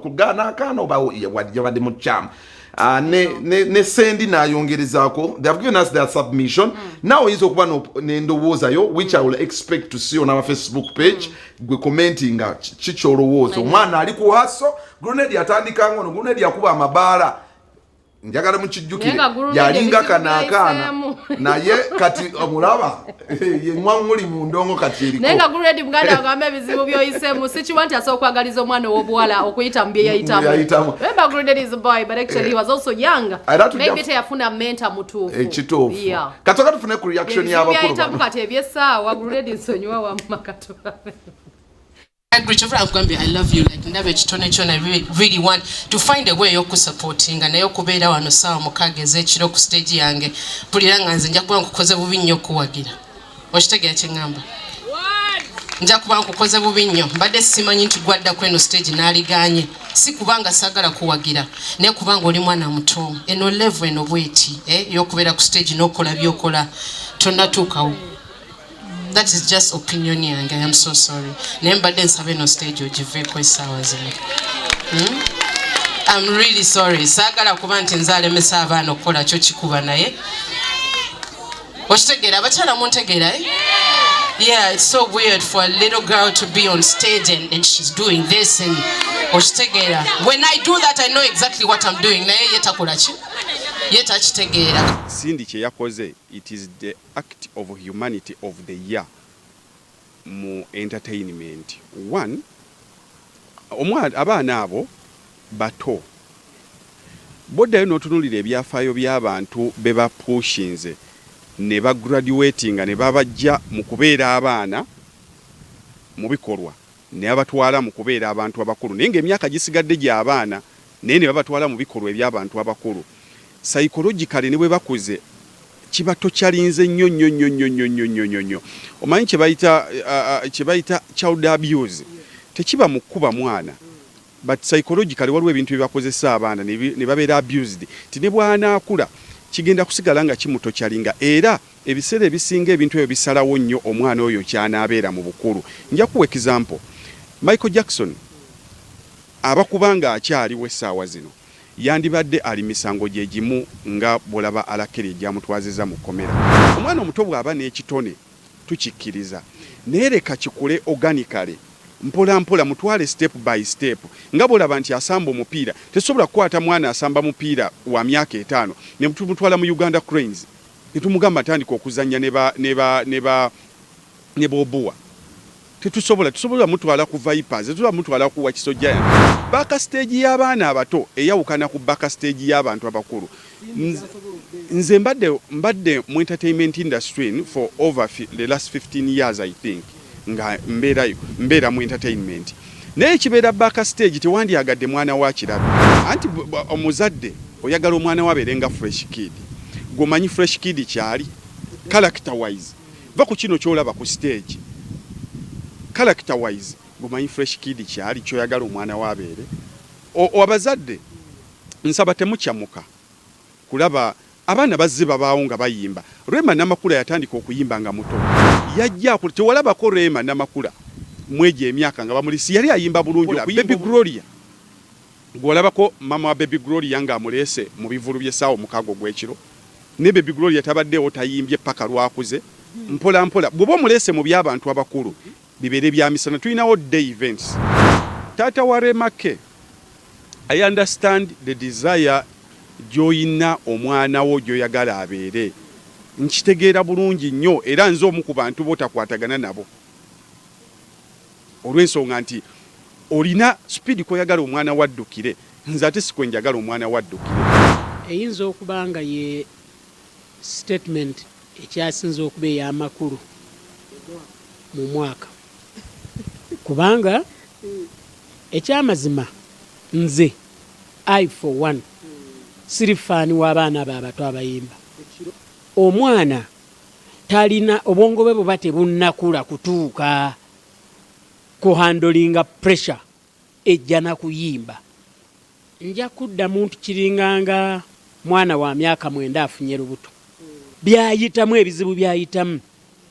kugana kana oba yabadde mu kyama ne sendi nayongerezako. They have given us their submission. Now is okuba n'endowooza yo which I will expect to see on our Facebook page. Gwe commenting chicholowozo omwana ali ku haso grenade yatandika ngono grenade yakuba amabaala njagala mukijjukire yalinga kana naye kati omulaba ye mwamuli mu ndongo kati eriko nenga grenade muganda agamba ebizibu byoyisemu sikiwanti asokwagaliza omwana w'obuwala okuyita mbye yayitamu. Remember grenade is a boy but actually he was also young. Maybe teyafuna mentor mutuufu ekituufu katoka tufune ku reaction y'abakulu yayitamu kati ebyessaawa grenade nsonyiwa wa makato. I love you like never chitonecho. I really want to find a way of supporting and yokubeera wano sawa mukageze ekiro ku stage yange puliranga nze nja kuba nkukoze bubi nnyo okuwagira okitegeera kye ngamba nja kuba nkukoze bubi nnyo mbadde simanyi nti gwadda kweno stage n'aliganye si kubanga sagala kuwagira naye kubanga oli mwana muto eno level eno bweti yokubeera ku stage n'okola byokola tonnatuukawo. That is just opinion yange. I am so sorry. Nemba dance have no stage ojiveeko essaawa zino. I'm really sorry. Saagala kuba nti nzaale mesa abaana okukola kyo kikuba naye. Okitegeera abakyala muntegeera Yeah, it's so weird for a little girl to be on stage and she's doing this and okitegeera. When I do that I know exactly what I'm doing. Naye yetakola ki? Yetakitegeera. Sindi kyeyakoze, it is the act of humanity of the year mu entertainment. One, abaana abo bato boddayo n'otunulira ebyafaayo by'abantu be bapushinze ne bagraduating ne babajja mu kubeera abaana mu bikolwa ne abatwala mu kubeera abantu abakulu naye ng'emyaka gisigadde gy'abaana naye ne babatwala mu bikolwa eby'abantu abakulu. Psychologically ne bwe bakuze kibato kyalinze nnyo. Omanyi kye bayita child abuse tekiba mu kkuba mwana but psychologically waliwo ebintu bye bakozesa abaana ne babeera abused ti ne bw'anaakula kigenda kusigala nga kimuto kyalinga era ebiseera ebisinga ebintu ebyo bisalawo nnyo omwana oyo ky'anaabeera mu bukulu. Nja kuwa example Michael Jackson abakubanga akyaliwo essaawa zino yandibadde ali misango gye gimu nga bolaba alakeri gyamutwaziza mu komera. Omwana omuto bw'aba n'ekitone tukikkiriza naye leka kikule organically mpola mpola mutwale step by step nga bolaba nti asamba omupiira tesobola kukwata mwana asamba mupiira wa myaka 5 ne mutwala mu Uganda Cranes netumugamba tandika okuzanya ne bobuwa tusobola mutwala ku Vipers tusobola mutwala ku Wakisoja baka stage y'abaana abato eyawukana ku baka stage y'abantu abakulu. Nze mbadde mu entertainment industry for over the last 15 years I think nga mbeera mu entertainment naye kibeera baka stage tewandyagadde mwana wa kirabe anti omuzadde oyagala omwana wabeerenga fresh kid gomanyi fresh kid kyali character wise va ku kino kyolaba ku stage character wise gomanyi fresh kid kyali kyoyagala omwana wabeere abazadde nsaba temukyamuka kulaba abaana bazze babaawo nga bayimba. Rema Namakula yatandika okuyimba nga muto yajja tewalabako Rema Namakula mweje emyaka nga bamulisi yali ayimba bulungi. Baby Gloria gwolabako mama wa Baby Gloria nga amulese mu bivulu by'essaawa mukago gw'ekiro ne Baby Gloria tabaddewo tayimbye paka lwakuze mpola mpola bw'oba omulese mu by'abantu abakulu bibere bya misana tulinawo day events. Tata wa Remake I understand the desire joyina omwana wo gyoyagala abeere nkitegeera bulungi nnyo era nze omu ku bantu botakwatagana nabo olw'ensonga nti olina speed koyagala omwana waddukire nze ate sikwenjagala omwana waddukire. Eyinza okubanga ye statement ekyasinza okuba ey'amakulu mu mwaka kubanga ekyamazima nze I for one sirifaani w'abaana abo abato abayimba. Omwana talina obwongo bwe buba tebunnakula kutuuka kuhandolinga pressure ejja na kuyimba. Nja kudda muntu kiringanga mwana wa myaka 9 afunye lubuto byayitamu ebizibu byayitamu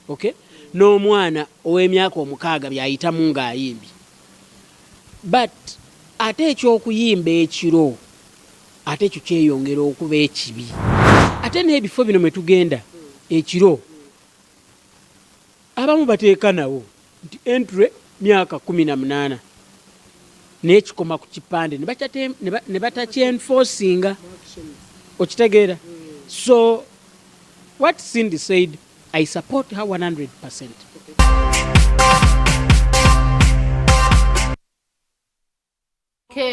okay n'omwana ow'emyaka 6 byayitamu ng'ayimbi but ate ekyokuyimba ekiro ate ekyo kyeyongera okuba ekibi ate n'ebifo bino mwe tugenda ekiro abamu bateeka nawo nti entry myaka 18 n'ekikoma ku kipande ne batakyenforcinga okitegeera. So what Cindy said, I support her 100%.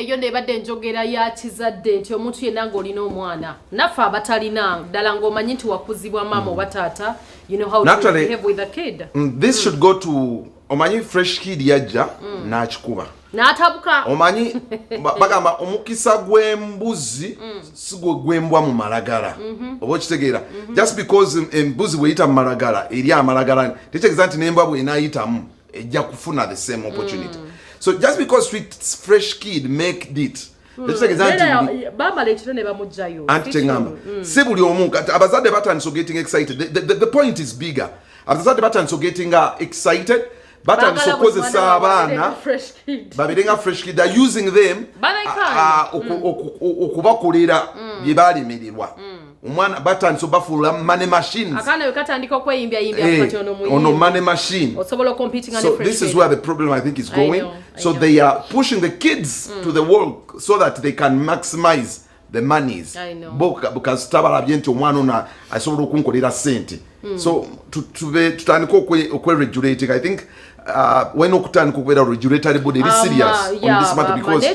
Yo nebadde njogera ya kizadde nti omuntu yenna ng'olina omwana naffe abatalina ddala ng'omanyi nti wakuzibwa mama oba taata, you know how to behave with a kid. This should go to omanyi fresh kid yajja n'akikuba n'atabuka omanyi bagamba omukisa gw'embuzi si gwembwa mu malagala oba okitegeera. Just because embuzi bweyita mu malagala eri amalagala tekitegeeza nti n'embwa bw'enaayitamu ejja kufuna the same opportunity. So just because fresh kid make it bamala ekiro ne bamugjayo anti tengamba si buli omu abazadde batandise getting excited. The point is bigger. Abazadde batandise getting excited batandise okozesa abaana babirenga fresh kid. They're using them okubakolera bye balemererwa. Omwana batandise bafuula money machines. Akaana katandika okweyimbya kati ono money machine. Osobola competing so this is where the problem I think is going. So they are pushing the kids to the world so that they can maximize the monies. Because tabalabye nti omwana ono asobola okunkolera sente. So tutandika okwe-regulating. I think when okutandika okubeera regulatory body is serious on this matter because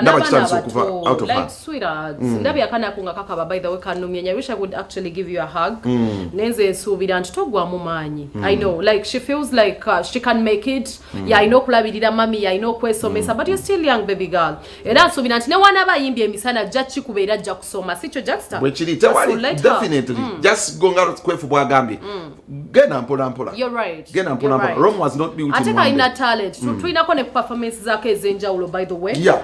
ndaba kitandise okuva out of hand. Like sweethearts, ndabye akaana kunga kakaba by the way kanumya. I wish I would actually give you a hug. Nenze nsuubira nti togwamu maanyi. I know, like she feels like she can make it. I know kulabirira mami, I know kwesomesa, but you're still young baby girl. Era nsuubira nti ne wana bayimbye emisana jja kikubeera jja kusoma. Sicho Jackster. Bwekiri definitely. Just gonga kwefu bwagambye. Gena mpola mpola. You're right. Gena mpola mpola. Rome was not built in one day. Ina talent. Tuinako ne performance zake ezenjawulo by the way. Yeah.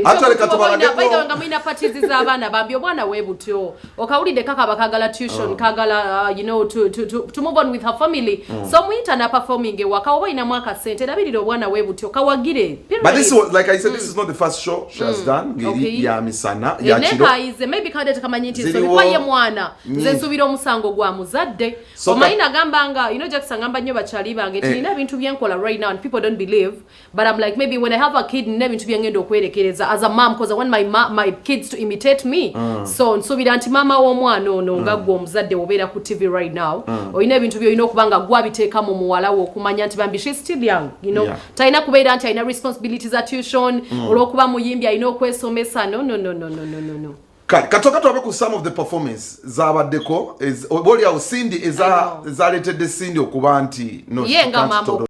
Actually katubalageko. By the way ngamina parties z'abaana bambi obwana webutyo. Okawulide kaka bakagala tuition kagala you know to move on with her family. So muita na performing ewaka oba ina mwaka sente dabirira obwana webutyo kawagire. But this was like I said this is not the first show she has done. Ya misana ya chiro. Maybe kade takamanyiti so kwa ye mwana nze nsubira omusango gwa muzadde. Omaina gambanga you know Jackson ngamba nnyo bachali bange tina bintu byenkola right now and people don't believe, but I'm like maybe when I have a kid never to be ngendo okwerekereza as a mom because I want my kids to imitate me. So nsubira anti mama w'omwana ono nga gwo omuzadde obeera ku TV right now oyina ebintu byo oyina okubanga gwabiteeka mu muwala wo okumanya nti bambi she's still young, you know. Taina kubeera anti ayina responsibilities za tuition olw'okuba muyimbi ayina okwesomesa. No. Katoka tuwabe ku some of the performance zabaddeko boli awo Cindy ezaletedde Cindy okuba nti no, ye nga mambo